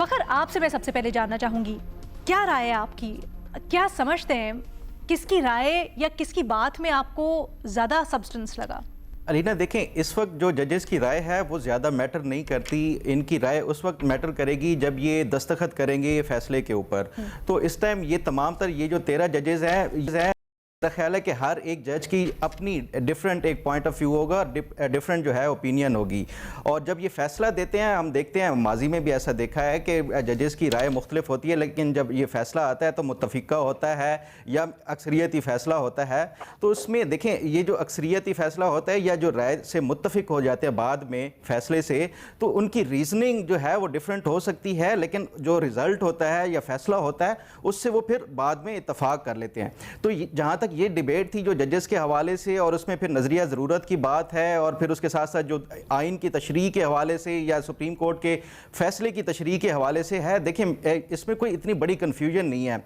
فخر آپ سے میں سب سے پہلے جاننا چاہوں گی کیا رائے ہے آپ کی, کیا سمجھتے ہیں کس کی رائے یا کس کی بات میں آپ کو زیادہ سبسٹنس لگا؟ علینا دیکھیں, اس وقت جو ججز کی رائے ہے وہ زیادہ میٹر نہیں کرتی. ان کی رائے اس وقت میٹر کرے گی جب یہ دستخط کریں گے یہ فیصلے کے اوپر. تو اس ٹائم یہ تمام تر یہ جو 13 ججز ہیں, میرا خیال ہے کہ ہر ایک جج کی اپنی ڈیفرنٹ ایک پوائنٹ آف ویو ہوگا, ڈیفرنٹ جو ہے اوپینین ہوگی. اور جب یہ فیصلہ دیتے ہیں, ہم دیکھتے ہیں ماضی میں بھی ایسا دیکھا ہے کہ ججز کی رائے مختلف ہوتی ہے, لیکن جب یہ فیصلہ آتا ہے تو متفقہ ہوتا ہے یا اکثریتی فیصلہ ہوتا ہے. تو اس میں دیکھیں یہ جو اکثریتی فیصلہ ہوتا ہے یا جو رائے سے متفق ہو جاتے ہیں بعد میں فیصلے سے, تو ان کی ریزننگ جو ہے وہ ڈیفرنٹ ہو سکتی ہے, لیکن جو رزلٹ ہوتا ہے یا فیصلہ ہوتا ہے اس سے وہ پھر بعد میں اتفاق کر لیتے ہیں. تو جہاں تک یہ ڈیبیٹ تھی جو ججز کے حوالے سے, اور اس میں پھر نظریہ ضرورت کی بات ہے, اور پھر اس کے ساتھ ساتھ جو آئین کی تشریح کے حوالے سے یا سپریم کورٹ کے فیصلے کی تشریح کے حوالے سے ہے, دیکھیں اس میں کوئی اتنی بڑی کنفیوژن نہیں ہے.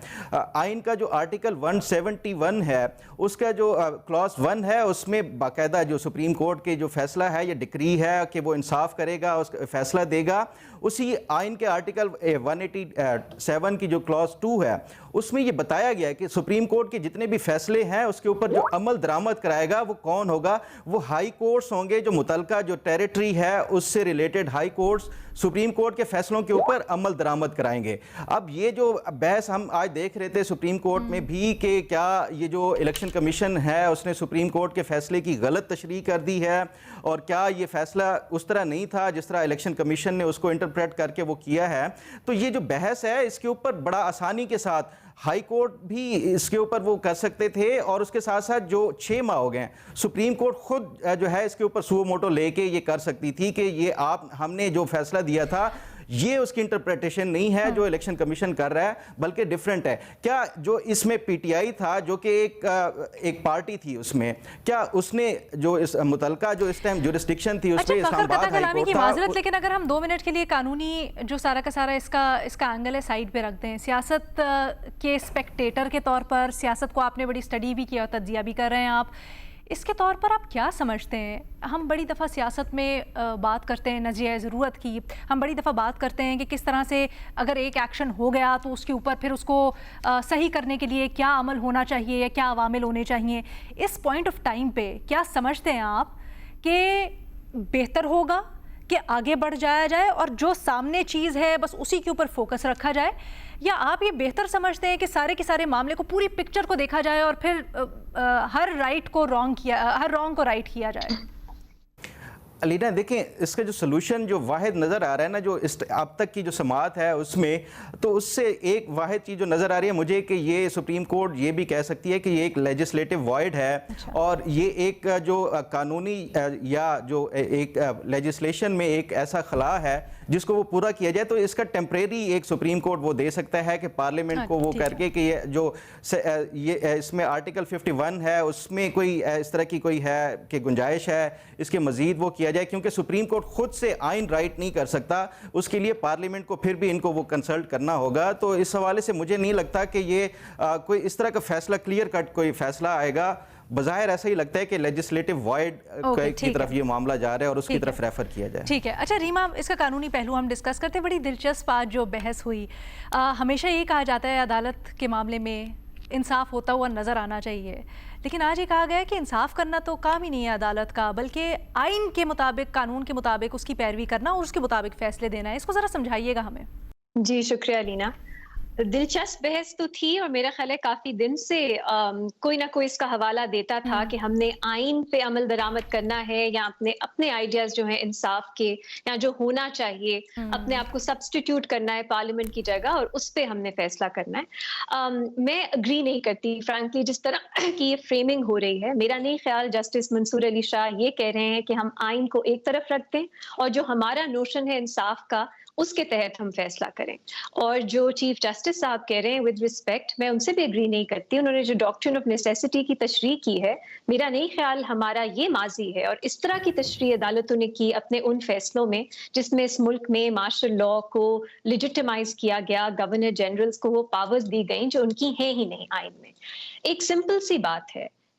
آئین کا جو آرٹیکل 171 ہے, اس کا جو کلاس 1 ہے, اس میں باقاعدہ جو سپریم کورٹ کے جو فیصلہ ہے یا ڈکری ہے کہ وہ انصاف کرے گا, اس کا فیصلہ دے گا. اسی آئین کے آرٹیکل 187 کی جو کلاس 2 ہے, اس میں یہ بتایا گیا ہے کہ سپریم کورٹ کے جتنے بھی فیصلے ہیں اس کے اوپر جو عمل درآمد کرائے گا وہ کون ہوگا, وہ ہائی کورٹس ہوں گے. جو متعلقہ جو ٹیریٹری ہے اس سے related high courts supreme court کے فیصلوں کے اوپر عمل درآمد کرائیں گے. اب یہ جو بحث ہم آج دیکھ رہے تھے سپریم کورٹ میں بھی کہ کیا یہ جو الیکشن کمیشن ہے اس نے سپریم کورٹ کے فیصلے کی غلط تشریح کر دی ہے, اور کیا یہ فیصلہ اس طرح نہیں تھا جس طرح الیکشن کمیشن نے اس کو انٹرپریٹ کر کے وہ کیا ہے. تو یہ جو بحث ہے اس کے اوپر بڑا آسانی کے ساتھ ہائی کورٹ بھی اس کے اوپر وہ کر سکتے تھے, اور اس کے ساتھ ساتھ جو 6 ماہ ہو گئے سپریم کورٹ خود جو ہے اس کے اوپر سو موٹو لے کے یہ کر سکتی تھی کہ یہ ہم نے جو فیصلہ دیا تھا یہ اس کی انٹرپریٹیشن نہیں ہے جو الیکشن کمیشن کر رہا ہے, بلکہ ڈیفرنٹ ہے. کیا جو اس میں پی ٹی آئی تھا جو کہ ایک پارٹی تھی, اس میں کیا اس نے جو اس متعلقہ جو اس ٹائم جورسڈکشن تھی اس پہ اسلام آباد ہائی کورٹ تھا. لیکن اگر ہم 2 منٹ کے لیے قانونی جو سارا کا سارا اس کا اینگل ہے سائڈ پہ رکھ دیں, سیاست کے اسپیکٹیٹر کے طور پر, سیاست کو آپ نے بڑی اسٹڈی بھی کیا, تجزیہ بھی کر رہے ہیں آپ, اس کے طور پر آپ کیا سمجھتے ہیں؟ ہم بڑی دفعہ سیاست میں بات کرتے ہیں نظریہ ضرورت کی, ہم بڑی دفعہ بات کرتے ہیں کہ کس طرح سے اگر ایک ایکشن ہو گیا تو اس کے اوپر پھر اس کو صحیح کرنے کے لیے کیا عمل ہونا چاہیے یا کیا عوامل ہونے چاہیے. اس پوائنٹ آف ٹائم پہ کیا سمجھتے ہیں آپ کہ بہتر ہوگا کہ آگے بڑھ جایا جائے اور جو سامنے چیز ہے بس اسی کے اوپر فوکس رکھا جائے, یا آپ یہ بہتر سمجھتے ہیں کہ سارے کے سارے معاملے کو, پوری پکچر کو دیکھا جائے اور پھر ہر رانگ کو رائٹ کیا جائے؟ علینا دیکھیں اس کا جو سلوشن جو واحد نظر آ رہا ہے نا, جو اب تک کی جو سماعت ہے اس میں, تو اس سے ایک واحد چیز جو نظر آ رہی ہے مجھے کہ یہ سپریم کورٹ یہ بھی کہہ سکتی ہے کہ یہ ایک لیجسلیٹو وائڈ ہے, اور یہ ایک جو قانونی یا جو ایک لیجسلیشن میں ایک ایسا خلا ہے جس کو وہ پورا کیا جائے, تو اس کا ٹیمپریری ایک سپریم کورٹ وہ دے سکتا ہے کہ پارلیمنٹ کو وہ کر کے کہ یہ جو اس میں آرٹیکل 51 ہے اس میں کوئی اس طرح کی کوئی ہے کہ گنجائش ہے اس کے مزید وہ کیا جائے, کیونکہ سپریم کورٹ خود سے آئین رائٹ نہیں کر سکتا, اس کے لیے پارلیمنٹ کو پھر بھی ان کو وہ کنسلٹ کرنا ہوگا. تو اس حوالے سے مجھے نہیں لگتا کہ یہ کوئی اس طرح کا فیصلہ کلیئر کٹ کوئی فیصلہ آئے گا. بظاہر ایسا ہی لگتا ہے کہ لیجسلیٹو وائڈ کی طرف یہ معاملہ جا رہا ہے اور اس کی طرف ریفر کیا جائے. ٹھیک ہے. اچھا ریما, اس کا قانونی پہلو ہم ڈسکس کرتے ہیں. بڑی دلچسپ آج جو بحث ہوئی, ہمیشہ یہ کہا جاتا ہے عدالت کے معاملے میں انصاف ہوتا ہوا نظر آنا چاہیے, لیکن آج یہ کہا گیا ہے کہ انصاف کرنا تو کام ہی نہیں ہے عدالت کا, بلکہ آئین کے مطابق, قانون کے مطابق اس کی پیروی کرنا اور اس کے مطابق فیصلے دینا ہے. اس کو ذرا سمجھائیے گا ہمیں. جی شکریہ لینا. دلچسپ بحث تو تھی, اور میرا خیال ہے کافی دن سے کوئی نہ کوئی اس کا حوالہ دیتا تھا کہ ہم نے آئین پہ عمل درآمد کرنا ہے, یا اپنے آئیڈیاز جو ہیں انصاف کے یا جو ہونا چاہیے اپنے آپ کو سبسٹیٹیوٹ کرنا ہے پارلیمنٹ کی جگہ, اور اس پہ ہم نے فیصلہ کرنا ہے. میں اگری نہیں کرتی فرینکلی جس طرح کی یہ فریمنگ ہو رہی ہے. میرا نہیں خیال جسٹس منصور علی شاہ یہ کہہ رہے ہیں کہ ہم آئین کو ایک طرف رکھ دیں اور جو ہمارا نوشن ہے انصاف کا اس کے تحت ہم فیصلہ کریں. اور جو چیف جسٹس صاحب کہہ رہے ہیں ود رسپیکٹ, میں ان سے بھی اگری نہیں کرتی. انہوں نے جو ڈاکٹرن آف نیسیسٹی کی تشریح کی ہے, میرا نہیں خیال ہمارا یہ ماضی ہے, اور اس طرح کی تشریح عدالتوں نے کی اپنے ان فیصلوں میں جس میں اس ملک میں مارشل لاء کو لیجیٹیمائز کیا گیا, گورنر جنرلز کو وہ پاورز دی گئیں جو ان کی ہیں ہی نہیں آئین میں. ایک سمپل سی بات ہے,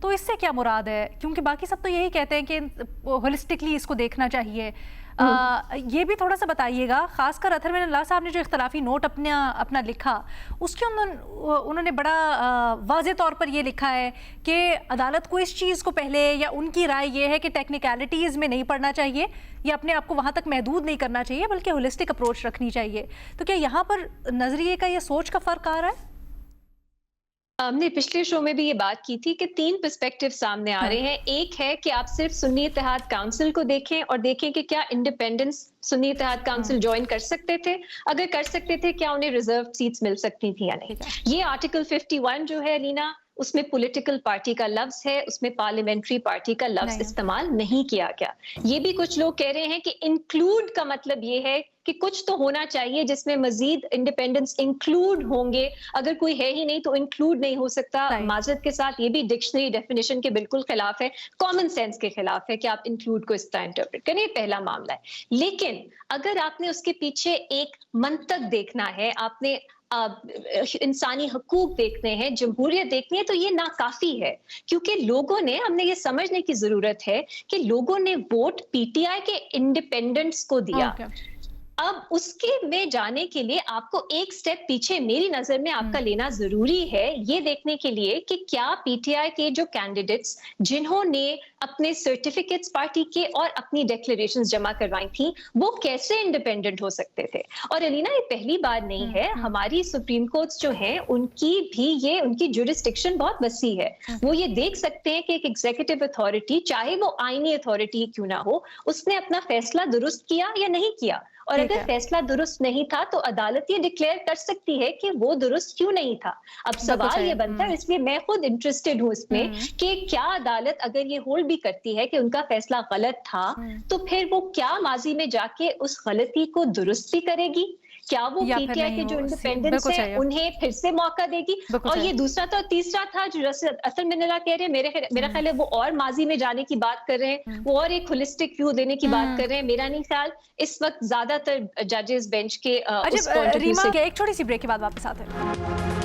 تو اس سے کیا مراد ہے؟ کیونکہ باقی سب تو یہی کہتے ہیں کہ ہولسٹکلی اس کو دیکھنا چاہیے. یہ بھی تھوڑا سا بتائیے گا, خاص کر اطہر بن اللہ صاحب نے جو اختلافی نوٹ اپنا لکھا, اس کے انہوں نے بڑا واضح طور پر یہ لکھا ہے کہ عدالت کو اس چیز کو پہلے, یا ان کی رائے یہ ہے کہ ٹیکنیکلٹیز میں نہیں پڑھنا چاہیے یا اپنے آپ کو وہاں تک محدود نہیں کرنا چاہیے, بلکہ ہولسٹک اپروچ رکھنی چاہیے. تو کیا یہاں پر نظریے کا یا سوچ کا فرق آ رہا ہے؟ ہم نے پچھلے شو میں بھی یہ بات کی تھی کہ 3 پرسپیکٹیو سامنے آ رہے ہیں. ایک ہے کہ آپ صرف سنی اتحاد کاؤنسل کو دیکھیں اور دیکھیں کہ کیا انڈیپینڈنس سنی اتحاد کاؤنسل جوائن کر سکتے تھے, اگر کر سکتے تھے کیا انہیں ریزرو سیٹس مل سکتی تھی یا نہیں. یہ آرٹیکل 51 جو ہے لینا, اس میں پولیٹیکل پارٹی کا لفظ ہے, اس میں پارلیمنٹری پارٹی کا لفظ استعمال نہیں کیا گیا. یہ بھی کچھ لوگ کہہ رہے ہیں کہ انکلوڈ کا مطلب یہ ہے کہ کچھ تو ہونا چاہیے جس میں مزید انڈیپینڈنس انکلوڈ ہوں گے, اگر کوئی ہے ہی نہیں تو انکلوڈ نہیں ہو سکتا. معذرت کے ساتھ یہ بھی ڈکشنری ڈیفینیشن کے بالکل خلاف ہے, کامن سینس کے خلاف ہے کہ آپ انکلوڈ کو اس طرح انٹرپریٹ کریں. یہ پہلا معاملہ ہے. لیکن اگر آپ نے اس کے پیچھے ایک منطق دیکھنا ہے, آپ نے انسانی حقوق دیکھنے ہیں, جمہوریت دیکھنی ہے, تو یہ ناکافی ہے. کیونکہ لوگوں نے, ہم نے یہ سمجھنے کی ضرورت ہے کہ لوگوں نے ووٹ پی ٹی آئی کے انڈیپینڈنٹس کو دیا. اب اس کے میں جانے کے لیے آپ کو ایک سٹیپ پیچھے میری نظر میں آپ کا لینا ضروری ہے, یہ دیکھنے کے لیے کہ کیا پی ٹی آئی کے جو کینڈیڈیٹس جنہوں نے اپنے سرٹیفکیٹس پارٹی کے اور اپنی ڈیکلریشنز جمع کروائی تھیں, وہ کیسے انڈیپینڈنٹ ہو سکتے تھے. اور الینا یہ پہلی بار نہیں ہے, ہماری سپریم کورٹس جو ہیں ان کی بھی یہ, ان کی جورسڈکشن بہت وسیع ہے. وہ یہ دیکھ سکتے ہیں کہ ایک ایگزیکٹو اتھارٹی, چاہے وہ آئینی اتھارٹی کیوں نہ ہو, اس نے اپنا فیصلہ درست کیا یا نہیں کیا. اور اگر فیصلہ درست نہیں تھا تو عدالت یہ ڈکلیئر کر سکتی ہے کہ وہ درست کیوں نہیں تھا. اب سوال یہ بنتا ہے, اس لیے میں خود انٹرسٹڈ ہوں اس میں, کہ کیا عدالت اگر یہ ہولڈ بھی کرتی ہے کہ ان کا فیصلہ غلط تھا, تو پھر وہ کیا ماضی میں جا کے اس غلطی کو درست بھی کرے گی؟ کیا وہ پی ٹی آئی کے جو انڈیپینڈنس ہیں انہیں پھر سے موقع دے گی؟ اور یہ دوسرا تھا. تیسرا تھا جو اطہر بن اللہ کہہ رہے ہیں, میرا خیال ہے وہ اور ماضی میں جانے کی بات کر رہے ہیں, وہ اور ایک ہولسٹک ویو دینے کی بات کر رہے ہیں. میرا نہیں خیال اس وقت زیادہ تر ججز بینچ کے ریما, ایک چھوٹی سی بریک کے بعد واپس آتے ہیں.